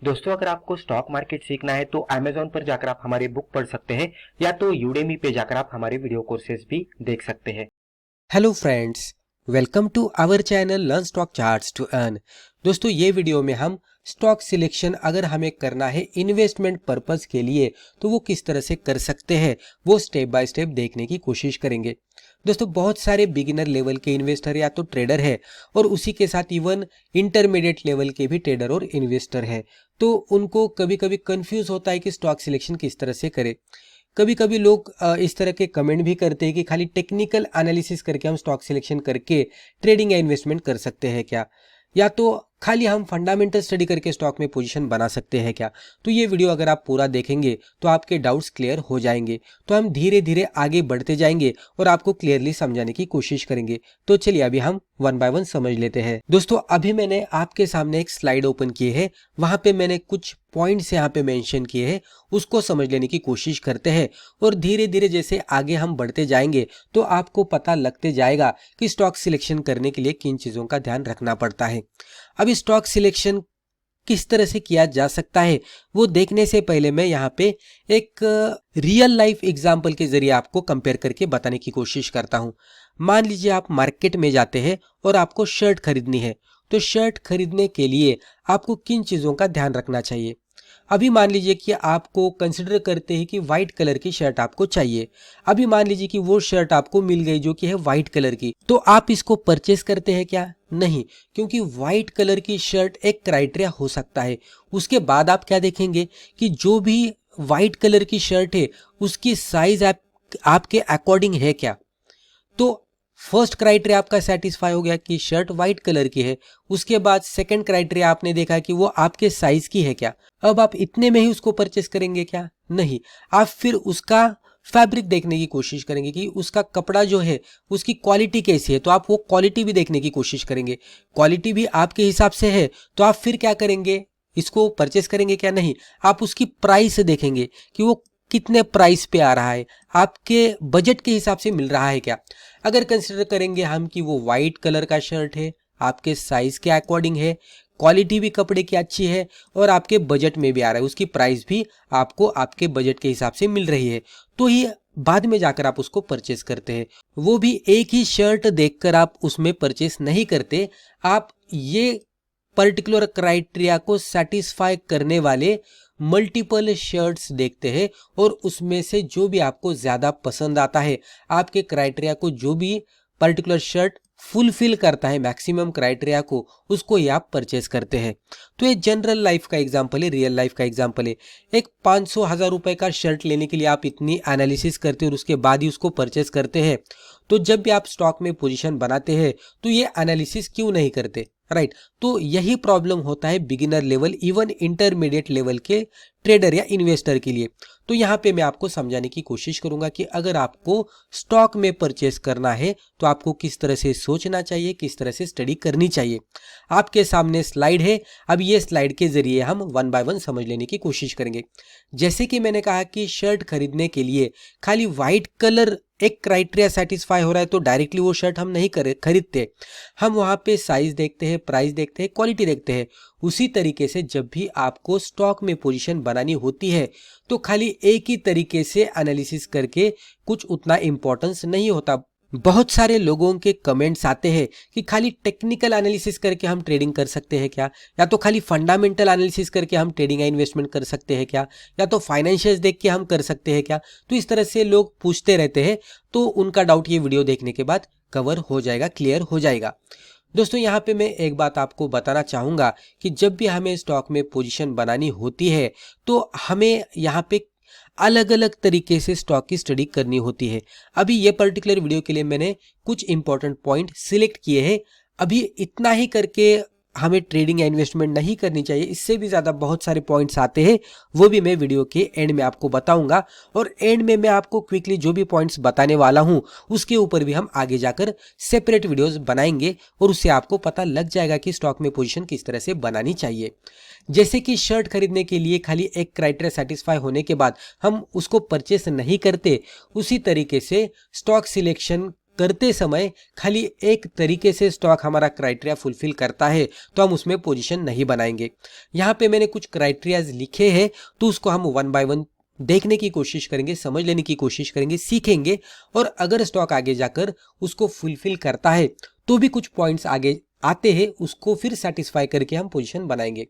दोस्तों, अगर आपको स्टॉक मार्केट सीखना है तो Amazon पर जाकर आप हमारे बुक पढ़ सकते हैं या तो Udemy पे जाकर आप हमारे वीडियो कोर्सेज भी देख सकते हैं। Hello friends, welcome to our channel learn stock charts to earn. दोस्तों, ये वीडियो में हम स्टॉक सिलेक्शन अगर हमें करना है इन्वेस्टमेंट पर्पस के लिए तो वो किस तरह से कर सकते हैं वो स्टेप बाय स्टेप देखने की कोशिश करेंगे। दोस्तों, बहुत सारे बिगिनर लेवल के इन्वेस्टर या तो ट्रेडर है और उसी के साथ इवन इंटरमीडिएट लेवल के भी ट्रेडर और इन्वेस्टर है, तो उनको कभी कभी कंफ्यूज होता है कि स्टॉक सिलेक्शन किस तरह से करें। कभी कभी लोग इस तरह के कमेंट भी करते हैं कि खाली टेक्निकल एनालिसिस करके हम स्टॉक सिलेक्शन करके ट्रेडिंग या इन्वेस्टमेंट कर सकते हैं क्या, या तो खाली हम फंडामेंटल स्टडी करके स्टॉक में पोजीशन बना सकते हैं क्या। तो ये वीडियो अगर आप पूरा देखेंगे तो आपके डाउट्स क्लियर हो जाएंगे। तो हम धीरे धीरे आगे बढ़ते जाएंगे और आपको क्लियरली समझाने की कोशिश करेंगे। तो चलिए अभी हम वन बाय वन समझ लेते हैं। दोस्तों, अभी मैंने आपके सामने एक स्लाइड ओपन की है, वहां पे मैंने कुछ पॉइंट्स यहाँ पे मेंशन किए हैं, उसको समझ लेने की कोशिश करते हैं और धीरे धीरे जैसे आगे हम बढ़ते जाएंगे तो आपको पता लगते जाएगा कि स्टॉक सिलेक्शन करने के लिए किन चीज़ों का ध्यान रखना पड़ता है। अभी स्टॉक सिलेक्शन किस तरह से किया जा सकता है वो देखने से पहले मैं यहाँ पे एक रियल लाइफ एग्जाम्पल के जरिए आपको कंपेयर करके बताने की कोशिश करता हूँ। मान लीजिए आप मार्केट में जाते हैं और आपको शर्ट खरीदनी है, तो शर्ट खरीदने के लिए आपको किन चीज़ों का ध्यान रखना चाहिए। अभी मान लीजिए कि आपको कंसिडर करते हैं कि वाइट कलर की शर्ट आपको चाहिए। अभी मान लीजिए कि वो शर्ट आपको मिल गई जो कि है वाइट कलर की, तो आप इसको परचेस करते हैं क्या? नहीं, क्योंकि वाइट कलर की शर्ट एक क्राइटेरिया हो सकता है। उसके बाद आप क्या देखेंगे कि जो भी वाइट कलर की शर्ट है उसकी साइज आपके अकॉर्डिंग है क्या। तो फर्स्ट क्राइटेरिया आपका सेटिस्फाई हो गया कि शर्ट वाइट कलर की है। उसके बाद सेकंड क्राइटेरिया आपने देखा कि वो आपके साइज की है क्या। अब आप इतने में ही उसको परचेस करेंगे क्या? नहीं, आप फिर उसका फैब्रिक देखने की कोशिश करेंगे कि उसका कपड़ा जो है उसकी क्वालिटी कैसी है, तो आप वो क्वालिटी भी देखने की कोशिश करेंगे। क्वालिटी भी आपके हिसाब से है तो आप फिर क्या करेंगे, इसको परचेस करेंगे क्या? नहीं, आप उसकी प्राइस देखेंगे कि वो कितने प्राइस पे आ रहा है, आपके बजट के हिसाब से मिल रहा है क्या। अगर कंसिडर करेंगे हम कि वो वाइट कलर का शर्ट है, आपके साइज के अकॉर्डिंग है, क्वालिटी भी कपड़े की अच्छी है और आपके बजट में भी आ रहा है, उसकी प्राइस भी आपको आपके बजट के हिसाब से मिल रही है, तो ही बाद में जाकर आप उसको परचेस करते हैं। वो भी एक ही शर्ट देखकर आप उसमें परचेस नहीं करते, आप ये पर्टिकुलर क्राइटेरिया को सेटिस्फाई करने वाले मल्टीपल शर्ट्स देखते हैं और उसमें से जो भी आपको ज़्यादा पसंद आता है, आपके क्राइटेरिया को जो भी पर्टिकुलर शर्ट फुलफिल करता है मैक्सिमम क्राइटेरिया को, उसको ही आप परचेस करते हैं। तो ये जनरल लाइफ का एग्जांपल है, रियल लाइफ का एग्जांपल है। एक 500,000 रुपए का शर्ट लेने के लिए आप इतनी एनालिसिस करते हैं और उसके बाद ही उसको परचेस करते हैं, तो जब भी आप स्टॉक में पोजीशन बनाते हैं तो ये एनालिसिस क्यों नहीं करते, राइट। तो यही प्रॉब्लम होता है beginner level even intermediate level के ट्रेडर या इन्वेस्टर के लिए। तो यहाँ पे मैं आपको समझाने की कोशिश करूंगा कि अगर आपको स्टॉक में परचेस करना है तो आपको किस तरह से सोचना चाहिए, किस तरह से स्टडी करनी चाहिए। आपके सामने स्लाइड है, अब ये स्लाइड के जरिए हम वन बाय वन समझ लेने की कोशिश करेंगे। जैसे कि मैंने कहा कि शर्ट खरीदने के लिए खाली व्हाइट कलर एक क्राइटेरिया सेटिस्फाई हो रहा है तो डायरेक्टली वो शर्ट हम नहीं खरीदते, हम वहाँ पे साइज देखते हैं, प्राइस देखते हैं, क्वालिटी देखते हैं। उसी तरीके से जब भी आपको स्टॉक में पोजीशन बनानी होती है तो खाली एक ही तरीके से एनालिसिस करके कुछ उतना इंपॉर्टेंस नहीं होता। बहुत सारे लोगों के कमेंट्स आते हैं कि खाली टेक्निकल एनालिसिस करके हम ट्रेडिंग कर सकते हैं क्या, या तो खाली फंडामेंटल एनालिसिस करके हम ट्रेडिंग या इन्वेस्टमेंट कर सकते हैं क्या, या तो फाइनेंशियल्स देख के हम कर सकते हैं क्या। तो इस तरह से लोग पूछते रहते हैं, तो उनका डाउट ये वीडियो देखने के बाद कवर हो जाएगा, क्लियर हो जाएगा। दोस्तों, यहाँ पे मैं एक बात आपको बताना चाहूँगा कि जब भी हमें स्टॉक में पोजीशन बनानी होती है तो हमें यहाँ पे अलग अलग तरीके से स्टॉक की स्टडी करनी होती है। अभी ये पर्टिकुलर वीडियो के लिए मैंने कुछ इंपॉर्टेंट पॉइंट सिलेक्ट किए हैं। अभी इतना ही करके हमें ट्रेडिंग या इन्वेस्टमेंट नहीं करनी चाहिए, इससे भी ज़्यादा बहुत सारे पॉइंट्स आते हैं, वो भी मैं वीडियो के एंड में आपको बताऊंगा। और एंड में मैं आपको क्विकली जो भी पॉइंट्स बताने वाला हूं उसके ऊपर भी हम आगे जाकर सेपरेट वीडियोस बनाएंगे और उससे आपको पता लग जाएगा कि स्टॉक में पोजीशन किस तरह से बनानी चाहिए। जैसे कि शर्ट खरीदने के लिए खाली एक क्राइटेरिया सेटिस्फाई होने के बाद हम उसको परचेस नहीं करते, उसी तरीके से स्टॉक सिलेक्शन करते समय खाली एक तरीके से स्टॉक हमारा क्राइटेरिया फुलफिल करता है तो हम उसमें पोजीशन नहीं बनाएंगे। यहाँ पे मैंने कुछ क्राइटेरियाज लिखे हैं, तो उसको हम वन बाय वन देखने की कोशिश करेंगे, समझ लेने की कोशिश करेंगे, सीखेंगे, और अगर स्टॉक आगे जाकर उसको फुलफिल करता है तो भी कुछ पॉइंट्स आगे आते हैं, उसको फिर सेटिस्फाई करके हम पोजीशन बनाएंगे।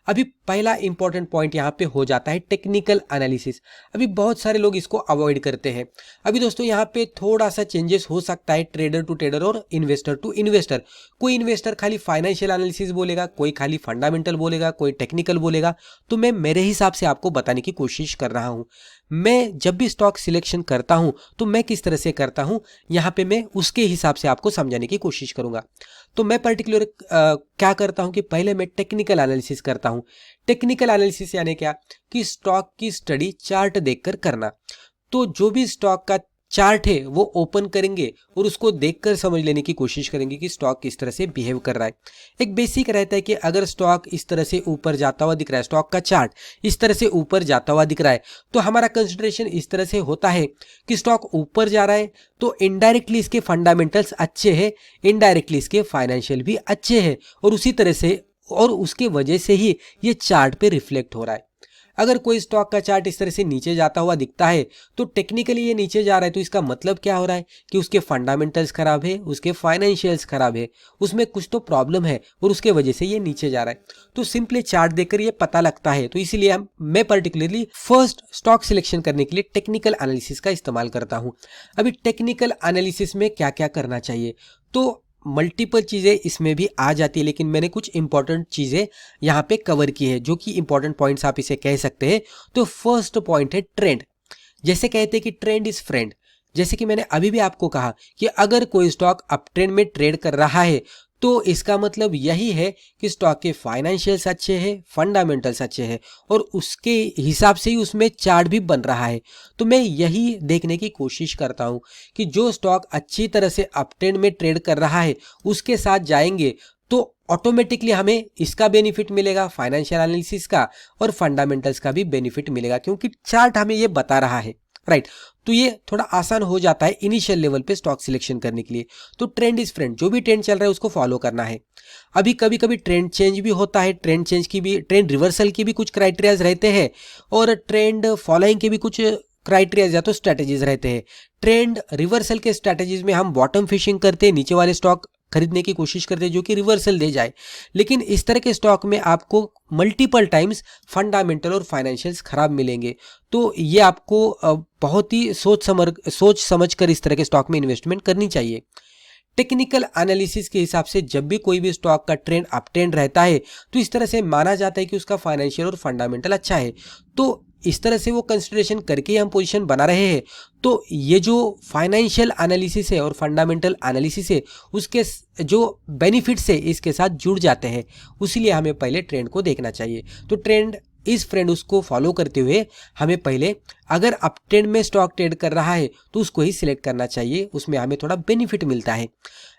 अभी पहला इंपॉर्टेंट पॉइंट यहाँ पे हो जाता है टेक्निकल एनालिसिस। अभी बहुत सारे लोग इसको अवॉइड करते हैं। अभी दोस्तों यहाँ पे थोड़ा सा चेंजेस हो सकता है ट्रेडर टू ट्रेडर और इन्वेस्टर टू इन्वेस्टर। कोई इन्वेस्टर खाली फाइनेंशियल एनालिसिस बोलेगा, कोई खाली फंडामेंटल बोलेगा, कोई टेक्निकल बोलेगा। तो मैं मेरे हिसाब से आपको बताने की कोशिश कर रहा हूँ। मैं जब भी स्टॉक सिलेक्शन करता हूँ तो मैं किस तरह से करता हूँ, यहाँ पे मैं उसके हिसाब से आपको समझाने की कोशिश करूंगा। तो मैं पर्टिकुलर क्या करता हूँ कि पहले मैं टेक्निकल एनालिसिस करता हूँ। टेक्निकल एनालिसिस यानी क्या कि स्टॉक की स्टडी चार्ट देखकर करना। तो जो भी स्टॉक का चार्ट है वो ओपन करेंगे और उसको देखकर समझ लेने की कोशिश करेंगे कि स्टॉक किस तरह से बिहेव कर रहा है। एक बेसिक रहता है कि अगर स्टॉक इस तरह से ऊपर जाता हुआ दिख रहा है, स्टॉक का चार्ट इस तरह से ऊपर जाता हुआ दिख रहा है, तो हमारा कंसिडरेशन इस तरह से होता है कि स्टॉक ऊपर जा रहा है तो इनडायरेक्टली इसके फंडामेंटल्स अच्छे हैं, इनडायरेक्टली इसके फाइनेंशियल भी अच्छे हैं, और उसी तरह से और उसके वजह से ही ये चार्ट पे रिफ्लेक्ट हो रहा है। अगर कोई स्टॉक का चार्ट इस तरह से नीचे जाता हुआ दिखता है तो टेक्निकली ये नीचे जा रहा है, तो इसका मतलब क्या हो रहा है कि उसके फंडामेंटल्स खराब है, उसके फाइनेंशियल्स खराब है, उसमें कुछ तो प्रॉब्लम है और उसके वजह से ये नीचे जा रहा है। तो सिंपली चार्ट देखकर ये पता लगता है। तो इसीलिए मैं पर्टिकुलरली फर्स्ट स्टॉक सिलेक्शन करने के लिए टेक्निकल एनालिसिस का इस्तेमाल करता हूँ। अभी टेक्निकल एनालिसिस में क्या क्या करना चाहिए, तो मल्टीपल चीज़ें इसमें भी आ जाती है, लेकिन मैंने कुछ इंपॉर्टेंट चीज़ें यहाँ पे कवर की है जो कि इंपॉर्टेंट पॉइंट्स आप इसे कह सकते हैं। तो फर्स्ट पॉइंट है ट्रेंड। जैसे कहते हैं कि ट्रेंड इज फ्रेंड। जैसे कि मैंने अभी भी आपको कहा कि अगर कोई स्टॉक अप ट्रेंड में ट्रेड कर रहा है तो इसका मतलब यही है कि स्टॉक के फाइनेंशियल्स अच्छे हैं, फंडामेंटल्स अच्छे हैं, और उसके हिसाब से ही उसमें चार्ट भी बन रहा है। तो मैं यही देखने की कोशिश करता हूं कि जो स्टॉक अच्छी तरह से अप ट्रेंड में ट्रेड कर रहा है उसके साथ जाएंगे तो ऑटोमेटिकली हमें इसका बेनिफिट मिलेगा, फाइनेंशियल एनालिसिस का और फंडामेंटल्स का भी बेनिफिट मिलेगा, क्योंकि चार्ट हमें ये बता रहा है, राइट। तो ये थोड़ा आसान हो जाता है इनिशियल लेवल पे स्टॉक सिलेक्शन करने के लिए। तो ट्रेंड इज फ्रेंड, जो भी ट्रेंड चल रहा है उसको फॉलो करना है। अभी कभी कभी ट्रेंड चेंज भी होता है, ट्रेंड रिवर्सल की भी कुछ क्राइटेरियाज रहते हैं और ट्रेंड फॉलोइंग के भी कुछ क्राइटेरियाज या तो स्ट्रेटेजीज रहते हैं। ट्रेंड रिवर्सल के स्ट्रेटेजीज में हम बॉटम फिशिंग करते हैं, नीचे वाले स्टॉक खरीदने की कोशिश करते हैं जो कि रिवर्सल दे जाए। लेकिन इस तरह के स्टॉक में आपको मल्टीपल टाइम्स फंडामेंटल और फाइनेंशियल्स खराब मिलेंगे। तो ये आपको बहुत ही सोच समझ कर इस तरह के स्टॉक में इन्वेस्टमेंट करनी चाहिए। टेक्निकल एनालिसिस के हिसाब से जब भी कोई भी स्टॉक का ट्रेंड अप ट्रेंड रहता है तो इस तरह से माना जाता है कि उसका फाइनेंशियल और फंडामेंटल अच्छा है। तो इस तरह से वो कंसिडरेशन करके हम पोजीशन बना रहे हैं। तो ये जो फाइनेंशियल एनालिसिस है और फंडामेंटल एनालिसिस है उसके जो बेनिफिट्स है इसके साथ जुड़ जाते हैं, उसीलिए हमें पहले ट्रेंड को देखना चाहिए। तो ट्रेंड इस फ्रेंड उसको फॉलो करते हुए हमें पहले अगर अप ट्रेंड में स्टॉक ट्रेड कर रहा है तो उसको ही सिलेक्ट करना चाहिए, उसमें हमें थोड़ा बेनिफिट मिलता है।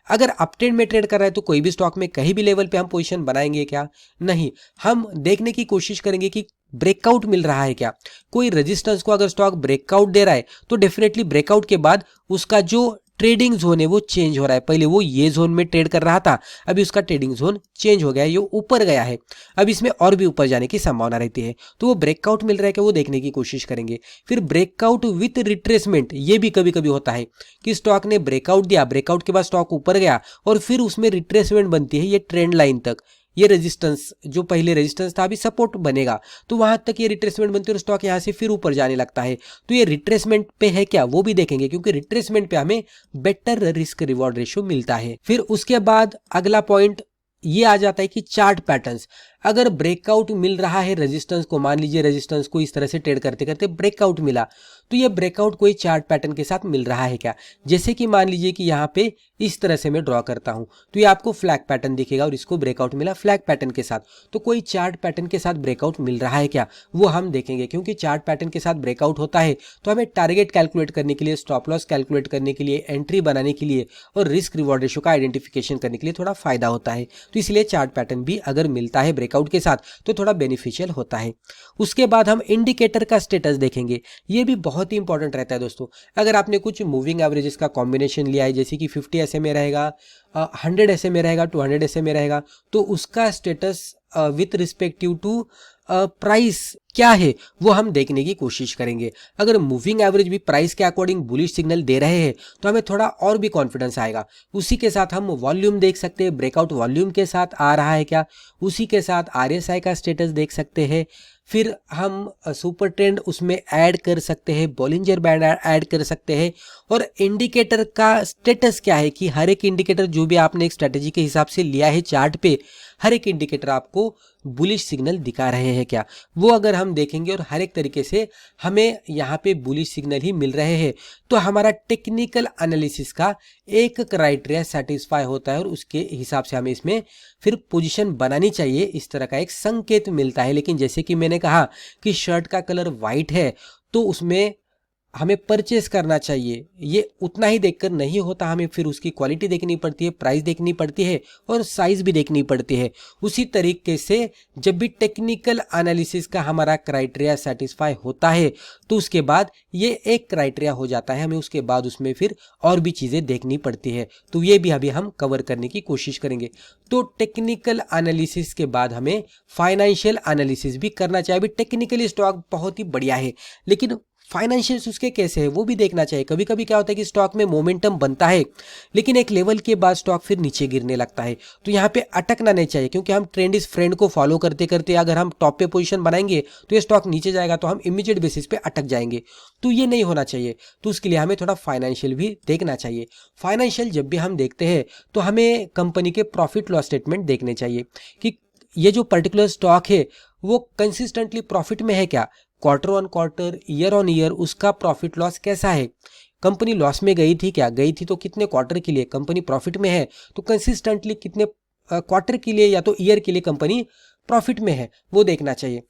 अगर अप ट्रेंड में ट्रेड कर रहा है तो कोई भी स्टॉक में कहीं भी लेवल पे हम पोजीशन बनाएंगे क्या? नहीं, हम देखने की कोशिश करेंगे कि ब्रेकआउट मिल रहा है क्या। कोई रेजिस्टेंस को अगर स्टॉक ब्रेकआउट दे रहा है तो डेफिनेटली ब्रेकआउट के बाद उसका जो ट्रेडिंग जोन है वो चेंज हो रहा है। पहले वो ये जोन में ट्रेड कर रहा था, अभी उसका ट्रेडिंग जोन चेंज हो गया है, ये ऊपर गया है, अब इसमें और भी ऊपर जाने की संभावना रहती है। तो वो ब्रेकआउट मिल रहा है कि वो देखने की कोशिश करेंगे। फिर ब्रेकआउट विथ रिट्रेसमेंट, ये भी कभी कभी होता है कि स्टॉक ने ब्रेकआउट दिया, ब्रेकआउट के बाद स्टॉक ऊपर गया और फिर उसमें रिट्रेसमेंट बनती है ये ट्रेंड लाइन तक। ये रेजिस्टेंस जो पहले रेजिस्टेंस था अभी सपोर्ट बनेगा, तो वहां तक ये रिट्रेसमेंट बनती है और स्टॉक यहां से फिर ऊपर जाने लगता है। तो ये रिट्रेसमेंट पे है क्या वो भी देखेंगे, क्योंकि रिट्रेसमेंट पे हमें बेटर रिस्क रिवॉर्ड रेशियो मिलता है। फिर उसके बाद अगला पॉइंट ये आ जाता है कि चार्ट पैटर्न्स। अगर ब्रेकआउट मिल रहा है रेजिस्टेंस को, मान लीजिए रेजिस्टेंस को इस तरह से ट्रेड करते करते ब्रेकआउट मिला, तो ये ब्रेकआउट कोई चार्ट पैटर्न के साथ मिल रहा है क्या? जैसे कि मान लीजिए कि यहाँ पे इस तरह से मैं ड्रॉ करता हूं तो ये आपको फ्लैग पैटर्न दिखेगा और इसको ब्रेकआउट मिला फ्लैग पैटर्न के साथ। तो कोई चार्ट पैटर्न के साथ ब्रेकआउट मिल रहा है क्या वो हम देखेंगे, क्योंकि चार्ट पैटर्न के साथ ब्रेकआउट होता है तो हमें टारगेट कैलकुलेट करने के लिए, स्टॉप लॉस कैलकुलेट करने के लिए, एंट्री बनाने के लिए और रिस्क रिवॉर्ड रेशियो का आइडेंटिफिकेशन करने के लिए थोड़ा फायदा होता है। तो इसलिए चार्ट पैटर्न भी अगर मिलता है ब्रेकआउट के साथ, तो थोड़ा बेनिफिशियल होता है। उसके बाद हम इंडिकेटर का स्टेटस देखेंगे, ये भी बहुत ही इंपॉर्टेंट रहता है दोस्तों। अगर आपने कुछ मूविंग एवरेजेस का कॉम्बिनेशन लिया है, जैसे कि 50 SMA रहेगा, 100 SMA रहेगा, 200 SMA रहेगा, तो उसका status with respective to price क्या है वो हम देखने की कोशिश करेंगे। अगर मूविंग एवरेज भी प्राइस के अकॉर्डिंग बुलिश सिग्नल दे रहे हैं तो हमें थोड़ा और भी कॉन्फिडेंस आएगा। उसी के साथ हम वॉल्यूम देख सकते हैं, ब्रेकआउट वॉल्यूम के साथ आ रहा है क्या, उसी के साथ RSI का स्टेटस देख सकते हैं। फिर हम सुपर ट्रेंड उसमें ऐड कर सकते हैं, बॉलिंजर बैंड ऐड कर सकते हैं, और इंडिकेटर का स्टेटस क्या है कि हर एक इंडिकेटर जो भी आपने एक स्ट्रेटेजी के हिसाब से लिया है चार्ट पे, हर एक इंडिकेटर आपको बुलिश सिग्नल दिखा रहे हैं क्या, वो अगर हम देखेंगे और हर एक तरीके से हमें यहाँ पे बुलिश सिग्नल ही मिल रहे हैं, तो हमारा टेक्निकल एनालिसिस का एक क्राइटेरिया सेटिस्फाई होता है और उसके हिसाब से हमें इसमें फिर पोजीशन बनानी चाहिए, इस तरह का एक संकेत मिलता है। लेकिन जैसे कि मैंने कहा कि शर्ट का कलर वाइट है तो उसमें हमें परचेस करना चाहिए, ये उतना ही देखकर नहीं होता, हमें फिर उसकी क्वालिटी देखनी पड़ती है, प्राइस देखनी पड़ती है और साइज भी देखनी पड़ती है। उसी तरीके से जब भी टेक्निकल एनालिसिस का हमारा क्राइटेरिया सेटिस्फाई होता है तो उसके बाद ये एक क्राइटेरिया हो जाता है, हमें उसके बाद उसमें फिर और भी चीज़ें देखनी पड़ती है, तो ये भी अभी हम कवर करने की कोशिश करेंगे। तो टेक्निकल एनालिसिस के बाद हमें फाइनेंशियल एनालिसिस भी करना चाहिए। अभी टेक्निकली स्टॉक बहुत ही बढ़िया है, लेकिन फाइनेंशियल्स उसके कैसे है वो भी देखना चाहिए। कभी कभी क्या होता है कि स्टॉक में मोमेंटम बनता है लेकिन एक लेवल के बाद स्टॉक फिर नीचे गिरने लगता है, तो यहाँ पे अटकना नहीं चाहिए, क्योंकि हम ट्रेंड इस फ्रेंड को फॉलो करते करते अगर हम टॉप पे पोजीशन बनाएंगे तो ये स्टॉक नीचे जाएगा तो हम इमीडिएट बेसिस पे अटक जाएंगे, तो ये नहीं होना चाहिए। तो उसके लिए हमें थोड़ा फाइनेंशियल भी देखना चाहिए। फाइनेंशियल जब भी हम देखते हैं तो हमें कंपनी के प्रॉफिट लॉस स्टेटमेंट देखने चाहिए कि ये जो पर्टिकुलर स्टॉक है वो कंसिस्टेंटली प्रॉफिट में है क्या, quarter on quarter, year on year उसका प्रॉफिट लॉस कैसा है, कंपनी लॉस में गई थी क्या, गई थी तो कितने क्वार्टर के लिए, कंपनी प्रॉफिट में है तो कंसिस्टेंटली कितने क्वार्टर के लिए या तो ईयर के लिए कंपनी प्रॉफिट में है, वो देखना चाहिए।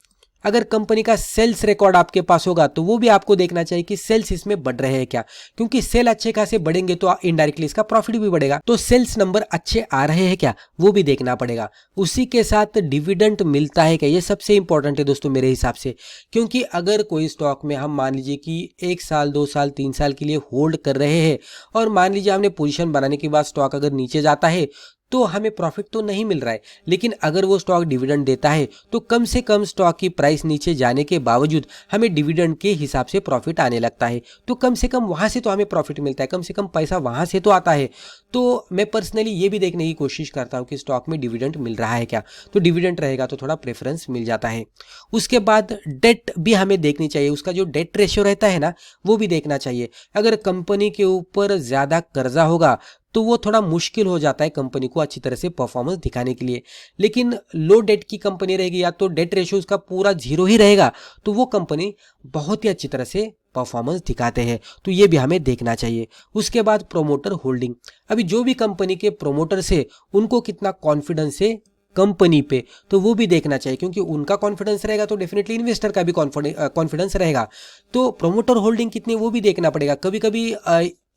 अगर कंपनी का सेल्स रिकॉर्ड आपके पास होगा तो वो भी आपको देखना चाहिए कि सेल्स इसमें बढ़ रहे हैं क्या, क्योंकि सेल अच्छे खासे बढ़ेंगे तो इनडायरेक्टली इसका प्रॉफिट भी बढ़ेगा, तो सेल्स नंबर अच्छे आ रहे हैं क्या वो भी देखना पड़ेगा। उसी के साथ डिविडेंड मिलता है क्या, ये सबसे इंपॉर्टेंट है दोस्तों मेरे हिसाब से, क्योंकि अगर कोई स्टॉक में हम मान लीजिए कि 1 साल 2 साल 3 साल के लिए होल्ड कर रहे हैं और मान लीजिए हमने पोजीशन बनाने के बाद स्टॉक अगर नीचे जाता है तो हमें प्रॉफिट तो नहीं मिल रहा है, लेकिन अगर वो स्टॉक डिविडेंड देता है तो कम से कम स्टॉक की प्राइस नीचे जाने के बावजूद हमें डिविडेंड के हिसाब से प्रॉफिट आने लगता है, तो कम से कम वहाँ से तो हमें प्रॉफिट मिलता है, कम से कम पैसा वहाँ से तो आता है। तो मैं पर्सनली ये भी देखने की कोशिश करता हूँ कि स्टॉक में डिविडेंड मिल रहा है क्या, तो डिविडेंड रहेगा तो थोड़ा प्रेफरेंस मिल जाता है। उसके बाद डेट भी हमें देखनी चाहिए, उसका जो डेट रेशियो रहता है ना वो भी देखना चाहिए। अगर कंपनी के ऊपर ज़्यादा कर्जा होगा तो वो थोड़ा मुश्किल हो जाता है कंपनी को अच्छी तरह से परफॉर्मेंस दिखाने के लिए, लेकिन लो डेट की कंपनी रहेगी या तो डेट रेशियो उसका पूरा 0 ही रहेगा तो वो कंपनी बहुत ही अच्छी तरह से परफॉर्मेंस दिखाते हैं, तो ये भी हमें देखना चाहिए। उसके बाद प्रोमोटर होल्डिंग, अभी जो भी कंपनी के प्रोमोटर्स है उनको कितना कॉन्फिडेंस है कंपनी पे, तो वो भी देखना चाहिए, क्योंकि उनका कॉन्फिडेंस रहेगा तो डेफिनेटली इन्वेस्टर का भी कॉन्फिडेंस रहेगा, तो प्रोमोटर होल्डिंग कितनी वो भी देखना पड़ेगा। कभी कभी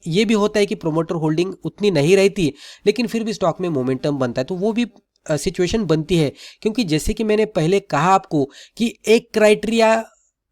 ये भी होता है कि प्रोमोटर होल्डिंग उतनी नहीं रहती लेकिन फिर भी स्टॉक में मोमेंटम बनता है, तो वो भी सिचुएशन बनती है, क्योंकि जैसे कि मैंने पहले कहा आपको कि एक क्राइटेरिया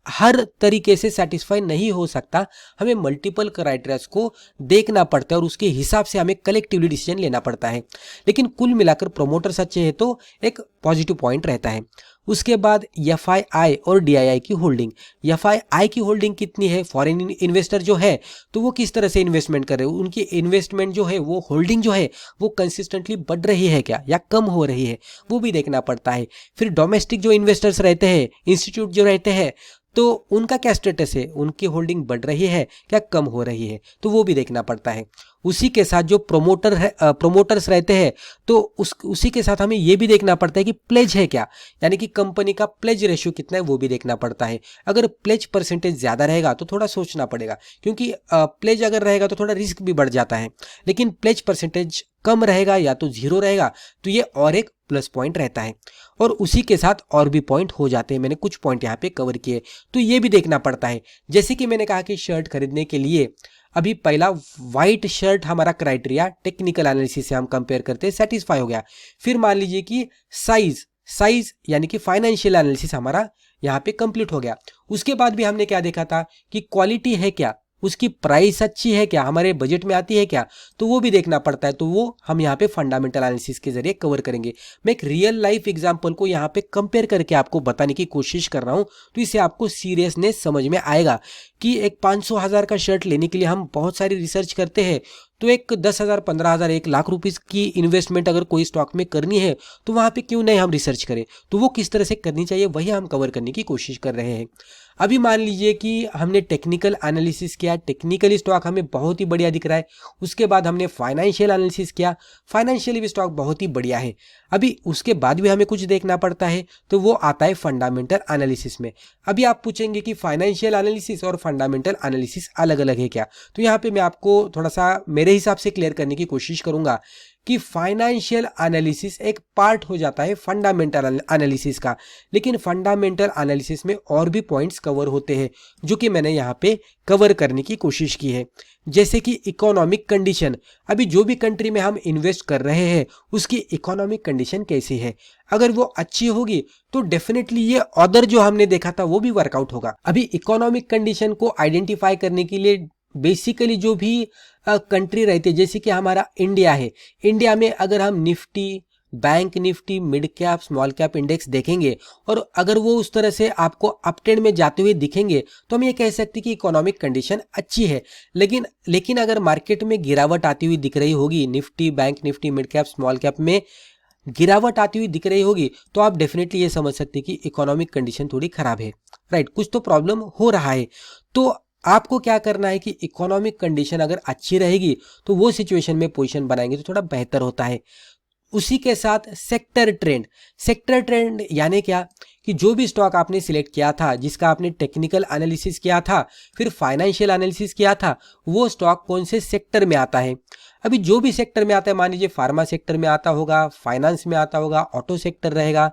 हर तरीके से सेटिस्फाई नहीं हो सकता, हमें मल्टीपल क्राइटेरियाज को देखना पड़ता है और उसके हिसाब से हमें कलेक्टिवली डिसीजन लेना पड़ता है, लेकिन कुल मिलाकर प्रोमोटर्स अच्छे हैं तो एक पॉजिटिव पॉइंट रहता है। उसके बाद FII और DII की होल्डिंग, FII की होल्डिंग कितनी है, फॉरेन इन्वेस्टर जो है तो वो किस तरह से इन्वेस्टमेंट कर रहे हो, उनकी इन्वेस्टमेंट जो है वो होल्डिंग जो है वो कंसिस्टेंटली बढ़ रही है क्या या कम हो रही है, वो भी देखना पड़ता है। फिर डोमेस्टिक जो इन्वेस्टर्स रहते हैं, इंस्टीट्यूट जो रहते हैं, तो उनका क्या स्टेटस है, उनकी होल्डिंग बढ़ रही है क्या कम हो रही है, तो वो भी देखना पड़ता है। उसी के साथ जो प्रोमोटर्स रहते हैं तो उसी के साथ हमें ये भी देखना पड़ता है कि प्लेज है क्या, यानी कि कंपनी का प्लेज रेशियो कितना है वो भी देखना पड़ता है। अगर प्लेज परसेंटेज ज़्यादा रहेगा तो थोड़ा सोचना पड़ेगा, क्योंकि प्लेज अगर रहेगा तो थोड़ा रिस्क भी बढ़ जाता है, लेकिन प्लेज परसेंटेज कम रहेगा या तो 0 रहेगा तो ये और एक प्लस पॉइंट रहता है। और उसी के साथ और भी पॉइंट हो जाते हैं, मैंने कुछ पॉइंट यहाँ पे कवर किए, तो ये भी देखना पड़ता है। जैसे कि मैंने कहा कि शर्ट खरीदने के लिए अभी पहला वाइट शर्ट हमारा क्राइटेरिया टेक्निकल एनालिसिस से हम कंपेयर करते हैं, सेटिस्फाई हो गया। फिर मान लीजिए कि साइज साइज यानी कि फाइनेंशियल एनालिसिस हमारा यहाँ पे कंप्लीट हो गया। उसके बाद भी हमने क्या देखा था कि क्वालिटी है क्या, उसकी प्राइस अच्छी है क्या, हमारे बजट में आती है क्या, तो वो भी देखना पड़ता है। तो वो हम यहाँ पे फंडामेंटल एनालिसिस के जरिए कवर करेंगे। मैं एक रियल लाइफ एग्जांपल को यहाँ पे कंपेयर करके आपको बताने की कोशिश कर रहा हूँ, तो इससे आपको सीरियसनेस समझ में आएगा कि एक 500,000 का शर्ट लेने के लिए हम बहुत सारी रिसर्च करते हैं, तो एक 10,000, 15,000, 1 लाख रुपीस की इन्वेस्टमेंट अगर कोई स्टॉक में करनी है तो वहाँ पे क्यों नहीं हम रिसर्च करें। तो वो किस तरह से करनी चाहिए वही हम कवर करने की कोशिश कर रहे हैं। अभी मान लीजिए कि हमने टेक्निकल एनालिसिस किया, टेक्निकली स्टॉक हमें बहुत ही बढ़िया दिख रहा है। उसके बाद हमने फाइनेंशियल एनालिसिस किया, फाइनेंशियली भी स्टॉक बहुत ही बढ़िया है। अभी उसके बाद भी हमें कुछ देखना पड़ता है, तो वो आता है फंडामेंटल एनालिसिस में। अभी आप पूछेंगे कि फाइनेंशियल एनालिसिस और फंडामेंटल एनालिसिस अलग अलग है क्या, तो यहाँ पे मैं आपको थोड़ा सा मेरे हिसाब से क्लियर करने की कोशिश करूंगा कि फाइनेंशियल एनालिसिस एक पार्ट हो जाता है फंडामेंटल एनालिसिस का, लेकिन फंडामेंटल एनालिसिस में और भी पॉइंट्स कवर होते हैं जो कि मैंने यहाँ पे कवर करने की कोशिश की है। जैसे कि इकोनॉमिक कंडीशन, अभी जो भी कंट्री में हम इन्वेस्ट कर रहे हैं उसकी इकोनॉमिक कंडीशन कैसी है, अगर वो अच्छी होगी तो डेफिनेटली ये अदर जो हमने देखा था वो भी वर्कआउट होगा। अभी इकोनॉमिक कंडीशन को आइडेंटिफाई करने के लिए बेसिकली जो भी कंट्री रहती है, जैसे कि हमारा इंडिया है, इंडिया में अगर हम Nifty, bank Nifty, mid cap, small cap index देखेंगे और अगर वो उस तरह से आपको अपट्रेंड में जाते हुए दिखेंगे तो हम ये कह सकते हैं कि इकोनॉमिक कंडीशन अच्छी है। लेकिन अगर मार्केट में गिरावट आती हुई दिख रही होगी, Nifty, bank Nifty, mid cap, small cap में गिरावट आती हुई दिख रही होगी, तो आप डेफिनेटली ये समझ सकते हैं कि इकोनॉमिक कंडीशन थोड़ी खराब है, राइट, कुछ तो प्रॉब्लम हो रहा है। तो आपको क्या करना है कि इकोनॉमिक कंडीशन अगर अच्छी रहेगी तो वो सिचुएशन में पोजीशन बनाएंगे तो थोड़ा बेहतर होता है। उसी के साथ सेक्टर ट्रेंड यानी क्या कि जो भी स्टॉक आपने सिलेक्ट किया था, जिसका आपने टेक्निकल एनालिसिस किया था, फिर फाइनेंशियल एनालिसिस किया था, वो स्टॉक कौन से सेक्टर में आता है। अभी जो भी सेक्टर में आता है, मान लीजिए फार्मा सेक्टर में आता होगा, फाइनेंस में आता होगा, ऑटो सेक्टर रहेगा,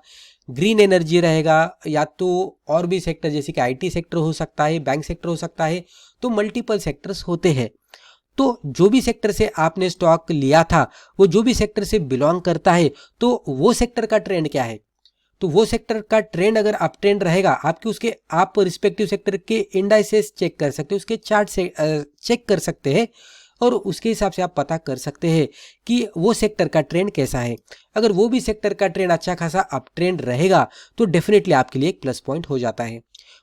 ग्रीन एनर्जी रहेगा, या तो और भी सेक्टर जैसे कि आईटी सेक्टर हो सकता है, बैंक सेक्टर हो सकता है, तो मल्टीपल सेक्टर्स होते हैं। तो जो भी सेक्टर से आपने स्टॉक लिया था, वो जो भी सेक्टर से बिलोंग करता है, तो वो सेक्टर का ट्रेंड क्या है, तो वो सेक्टर का ट्रेंड अगर अप ट्रेंड रहेगा, आप रिस्पेक्टिव सेक्टर के इंडाइसेस चेक कर सकते हैं, उसके चार्ट से चेक कर सकते हैं और उसके हिसाब से आप पता कर सकते हैं कि वो सेक्टर का ट्रेंड कैसा है। अगर वो भी सेक्टर का ट्रेंड अच्छा खासा अप ट्रेंड रहेगा तो डेफिनेटली आपके लिए एक प्लस पॉइंट हो जाता है।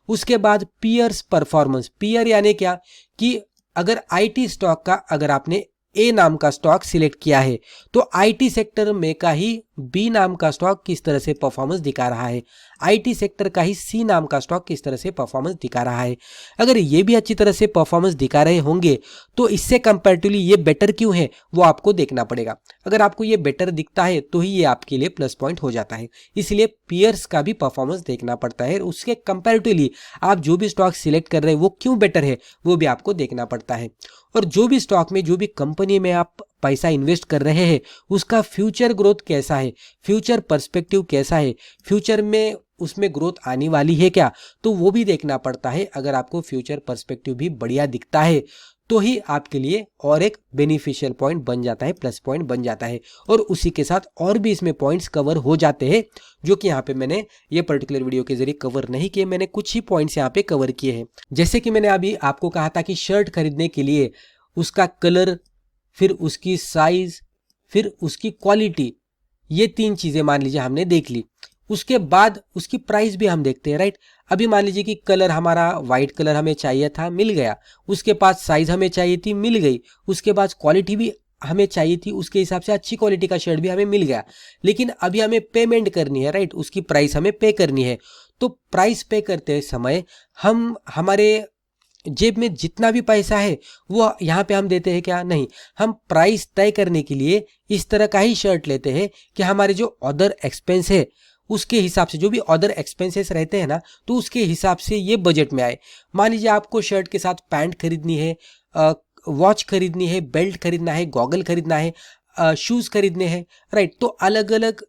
उसके बाद पीयर्स परफॉर्मेंस, पीयर यानी क्या कि अगर आईटी स्टॉक का अगर आपने ए नाम का स्टॉक सिलेक्ट किया है तो आईटी सेक्टर में का ही बी नाम का स्टॉक किस तरह से परफॉर्मेंस दिखा रहा है, आईटी सेक्टर का ही सी नाम का स्टॉक किस तरह से परफॉर्मेंस दिखा रहा है। अगर ये भी अच्छी तरह से परफॉर्मेंस दिखा रहे होंगे तो इससे कंपैरेटिवली ये बेटर क्यों है वो आपको देखना पड़ेगा। अगर आपको ये बेटर दिखता है तो ही ये आपके लिए प्लस पॉइंट हो जाता है। इसलिए पीयर्स का भी परफॉर्मेंस देखना पड़ता है, उसके कंपैरेटिवली आप जो भी स्टॉक सिलेक्ट कर रहे हैं वो क्यों बेटर है वो भी आपको देखना पड़ता है। और जो भी स्टॉक में, जो भी कंपनी में आप पैसा इन्वेस्ट कर रहे हैं उसका फ्यूचर ग्रोथ कैसा है, फ्यूचर पर्सपेक्टिव कैसा है, फ्यूचर में उसमें ग्रोथ आने वाली है क्या, तो वो भी देखना पड़ता है। अगर आपको फ्यूचर पर्सपेक्टिव भी बढ़िया दिखता है तो ही आपके लिए और एक बेनिफिशियल पॉइंट बन जाता है, प्लस पॉइंट बन जाता है। और उसी के साथ और भी इसमें पॉइंट्स कवर हो जाते हैं जो कि यहाँ पे मैंने ये पर्टिकुलर वीडियो के जरिए कवर नहीं किए, मैंने कुछ ही पॉइंट्स यहाँ पे कवर किए हैं। जैसे कि मैंने अभी आपको कहा था कि शर्ट खरीदने के लिए उसका कलर, फिर उसकी साइज, फिर उसकी क्वालिटी, ये 3 चीजें मान लीजिए हमने देख ली। उसके बाद उसकी प्राइस भी हम देखते हैं, राइट। अभी मान लीजिए कि कलर हमारा वाइट कलर हमें चाहिए था, मिल गया। उसके बाद साइज हमें चाहिए थी, मिल गई। उसके बाद क्वालिटी भी हमें चाहिए थी, उसके हिसाब से अच्छी क्वालिटी का शर्ट भी हमें मिल गया। लेकिन अभी हमें पेमेंट करनी है, राइट, उसकी प्राइस हमें पे करनी है। तो प्राइस पे करते समय हम हमारे जेब में जितना भी पैसा है वो यहाँ पे हम देते हैं क्या, नहीं, हम प्राइस तय करने के लिए इस तरह का ही शर्ट लेते हैं कि हमारे जो अदर एक्सपेंस है उसके हिसाब से, जो भी अदर एक्सपेंसेस रहते हैं ना, तो उसके हिसाब से ये बजट में आए। मान लीजिए आपको शर्ट के साथ पैंट खरीदनी है, वॉच खरीदनी है, बेल्ट खरीदना है, गॉगल खरीदना है, शूज खरीदने हैं, राइट। तो अलग अलग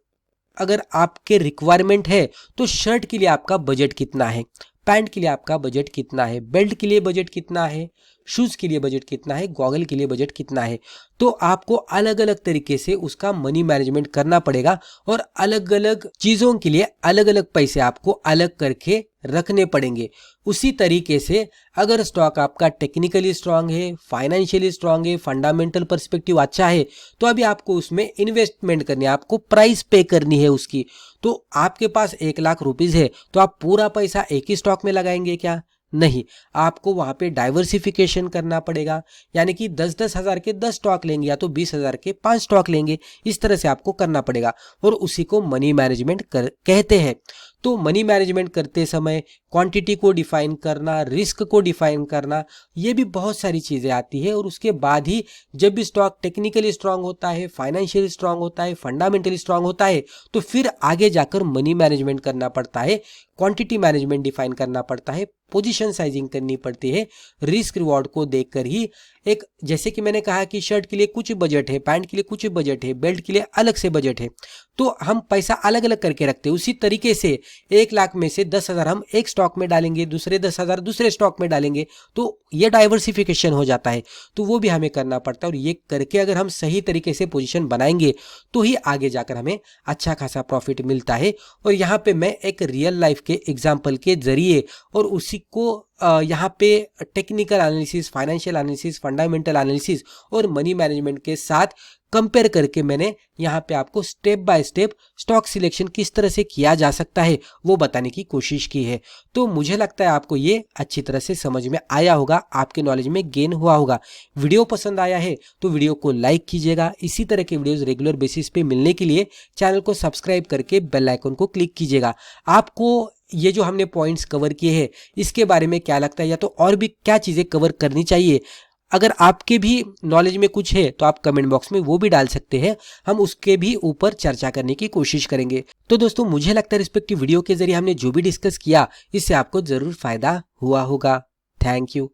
अगर आपके रिक्वायरमेंट है तो शर्ट के लिए आपका बजट कितना है, पैंट के लिए आपका बजट कितना है, बेल्ट के लिए बजट कितना है, शूज के लिए बजट कितना है, गॉगल के लिए बजट कितना है। तो आपको अलग अलग तरीके से उसका मनी मैनेजमेंट करना पड़ेगा और अलग अलग चीजों के लिए अलग अलग पैसे आपको अलग करके रखने पड़ेंगे। उसी तरीके से अगर स्टॉक आपका टेक्निकली स्ट्रांग है, फाइनेंशियली स्ट्रांग है, फंडामेंटल पर्सपेक्टिव अच्छा है, तो अभी आपको उसमें इन्वेस्टमेंट करनी है, आपको प्राइस पे करनी है उसकी। तो आपके पास 1,00,000 रुपीज है तो आप पूरा पैसा एक ही स्टॉक में लगाएंगे क्या? नहीं, आपको वहां पे डाइवर्सिफिकेशन करना पड़ेगा, यानी कि 10-10 हजार के 10 स्टॉक लेंगे या तो 20,000 के 5 स्टॉक लेंगे। इस तरह से आपको करना पड़ेगा और उसी को मनी मैनेजमेंट कहते हैं। तो मनी मैनेजमेंट करते समय क्वांटिटी को डिफाइन करना, रिस्क को डिफाइन करना, ये भी बहुत सारी चीजें आती है। और उसके बाद ही जब भी स्टॉक टेक्निकली स्ट्रांग होता है, फाइनेंशियली स्ट्रांग होता है, फंडामेंटली स्ट्रांग होता है, तो फिर आगे जाकर मनी मैनेजमेंट करना पड़ता है, क्वांटिटी मैनेजमेंट डिफाइन करना पड़ता है, पोजीशन साइजिंग करनी पड़ती है, रिस्क रिवॉर्ड को देखकर ही एक, जैसे कि मैंने कहा कि शर्ट के लिए कुछ बजट है, पैंट के लिए कुछ बजट है, बेल्ट के लिए अलग से बजट है, तो हम पैसा अलग अलग करके रखते हैं। उसी तरीके से 1,00,000 में से 10,000 हम एक स्टॉक में डालेंगे, दूसरे 10,000 दूसरे स्टॉक में डालेंगे, तो ये डाइवर्सिफिकेशन हो जाता है। तो वो भी हमें करना पड़ता है और ये करके अगर हम सही तरीके से पोजीशन बनाएंगे तो ही आगे जाकर हमें अच्छा खासा प्रॉफिट मिलता है। और यहाँ पे मैं एक रियल लाइफ के एग्जाम्पल के जरिए और उसी को यहाँ पे technical analysis, financial analysis, fundamental analysis और मनी मैनेजमेंट के साथ कंपेयर करके मैंने यहाँ पे आपको step by step stock selection किस तरह से किया जा सकता है वो बताने की कोशिश की है। तो मुझे लगता है आपको ये अच्छी तरह से समझ में आया होगा, आपके नॉलेज में गेन हुआ होगा। वीडियो पसंद आया है तो वीडियो को लाइक कीजिएगा। इसी तरह के वीडियोस रेगुलर बेसिस पे मिलने के लिए चैनल को सब्सक्राइब करके बेल आइकन को क्लिक कीजिएगा। आपको ये जो हमने पॉइंट्स कवर किए हैं इसके बारे में क्या लगता है, या तो और भी क्या चीजें कवर करनी चाहिए? अगर आपके भी नॉलेज में कुछ है तो आप कमेंट बॉक्स में वो भी डाल सकते हैं, हम उसके भी ऊपर चर्चा करने की कोशिश करेंगे। तो दोस्तों, मुझे लगता है रिस्पेक्टिव वीडियो के जरिए हमने जो भी डिस्कस किया इससे आपको जरूर फायदा हुआ होगा। Thank you.